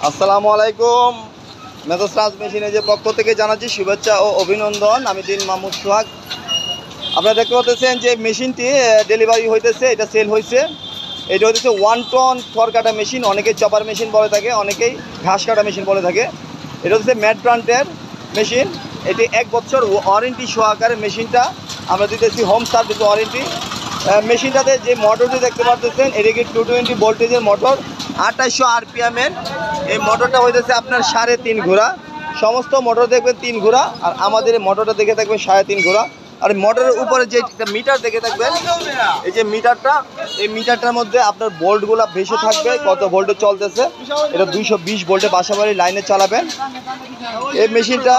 আসসালামু আলাইকুম। মেসার্স রাজ মেশিনের পক্ষ থেকে জানাচ্ছি শুভেচ্ছা ও অভিনন্দন। আমি দিন মাহমুদ সোহাগ। আপনারা দেখতে পাচ্ছেন যে মেশিনটি ডেলিভারি হইতেছে, এটা সেল হয়েছে। এটা হচ্ছে 1 টন খড় কাটা মেশিন, অনেকেই চপার মেশিন বলে থাকে, অনেকেই ঘাস কাটা মেশিন বলে থাকে। এটা হচ্ছে ম্যাট ব্র্যান্ডের মেশিন। এটি 1 বছর ওয়ারেন্টি সহকারে মেশিনটা আমরা দিতেছি, হোম সার্ভিস ওয়ারেন্টি। মেশিনটাতে যে মোটরটি দেখতে পাচ্ছেন এটা কি 220 ভোল্টেজের মোটর, 2800 RPM-এর। এই মোটরটা হইতেছে আপনার 3.5 ঘোড়া। সমস্ত মোটর দেখবেন 3 ঘোড়া, আর আমাদের এই মোটরটা দেখে থাকবেন 3.5 ঘোড়া। আর মোটরের উপরে যে একটা মিটার দেখে থাকবেন, এই যে মিটারটা, এই মিটারটার মধ্যে আপনার ভোল্টগুলো বেশি থাকবে, কত ভোল্টে চলতেছে। এটা 220 ভোল্টে বাসাবাড়ি লাইনে চালাবেন। এই মেশিনটা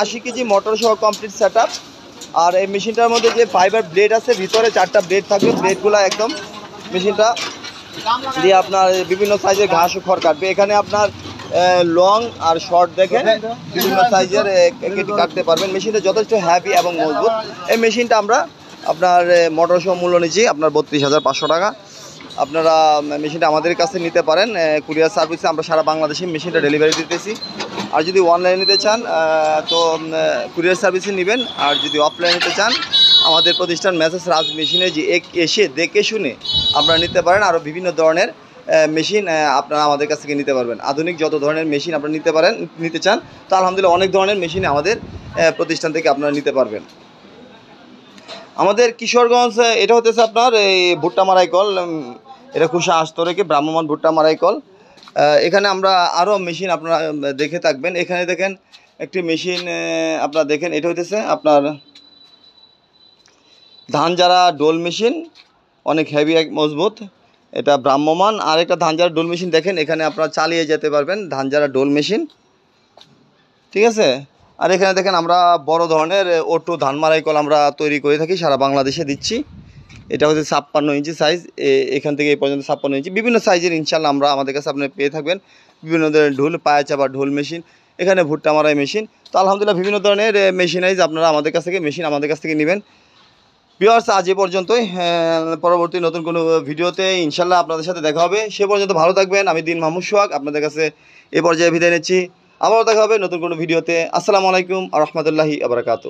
80 কেজি মোটর সহ কমপ্লিট সেট আপ। আর এই মেশিনটার মধ্যে যে ফাইবার ব্লেড আছে, ভিতরে 4টা ব্লেড থাকবে। ব্লেডগুলো একদম মেশিনটা দিয়ে আপনার বিভিন্ন সাইজের ঘাস ও খড় কাটবে। এখানে আপনার লং আর শর্ট দেখেন বিভিন্ন সাইজের কেটে কাটতে পারবেন। মেশিনটা যথেষ্ট হ্যাভি এবং মজবুত। এই মেশিনটা আমরা আপনার মোটর সহ মূল্য নিচ্ছি আপনার 32,500 টাকা। আপনারা মেশিনটা আমাদের কাছে নিতে পারেন। কুরিয়ার সার্ভিসে আমরা সারা বাংলাদেশে মেশিনটা ডেলিভারি দিতেছি। আর যদি অনলাইনে নিতে চান তো কুরিয়ার সার্ভিসে নেবেন। আর যদি অফলাইনে নিতে চান আমাদের প্রতিষ্ঠান মেসার্স রাজ মেশিনে যে এসে দেখে শুনে আপনারা নিতে পারেন। আরও বিভিন্ন ধরনের মেশিন আপনারা আমাদের কাছ থেকে নিতে পারবেন। আধুনিক যত ধরনের মেশিন আপনারা নিতে চান, তো আলহামদুলিল্লাহ অনেক ধরনের মেশিন আমাদের প্রতিষ্ঠান থেকে আপনারা নিতে পারবেন। আমাদের কিশোরগঞ্জ, এটা হতেছে আপনার এই ভুট্টা মারাই কল। এটা খুশা আসতো রেখে ব্রাহ্মমান ভুট্টা মারাই কল। এখানে আমরা আরও মেশিন আপনারা দেখে থাকবেন। এখানে দেখেন একটি মেশিন আপনারা দেখেন, এটা হইতেছে আপনার ধান ঝাড়া ডোল মেশিন, অনেক হেভি এক মজবুত। এটা ব্রাহ্মমান। আর একটা ধান ঝাড়া ডোল মেশিন দেখেন, এখানে আপনারা চালিয়ে যেতে পারবেন, ধান ঝাড়া ডোল মেশিন, ঠিক আছে। আর এখানে দেখেন আমরা বড় ধরনের অটো ধান মারাই কল আমরা তৈরি করে থাকি, সারা বাংলাদেশে দিচ্ছি। এটা হচ্ছে 56 ইঞ্চি সাইজ, এখান থেকে এই পর্যন্ত 56 ইঞ্চি। বিভিন্ন সাইজের ইনশাল্লাহ আমরা আমাদের কাছে আপনি পেয়ে থাকবেন। বিভিন্ন ধরনের ঢোল, পায়ে চাপা ঢোল মেশিন, এখানে ভুট্টা মারাই মেশিন। তো আলহামদুলিল্লাহ বিভিন্ন ধরনের মেশিনাইজ আপনারা আমাদের কাছ থেকে নেবেন। ভিউয়ার্স, আজ এ পর্যন্তই। পরবর্তী নতুন কোনো ভিডিওতে ইনশাল্লাহ আপনাদের সাথে দেখা হবে। সে পর্যন্ত ভালো থাকবেন। আমি দিন মাহমুদ সোহাগ আপনাদের কাছে এ পর্যায়ে বিদায় নিচ্ছি। আবারও দেখা হবে নতুন কোনো ভিডিওতে। আসসালামু আলাইকুম ওয়া রাহমাতুল্লাহি ওয়া বারাকাতুহু।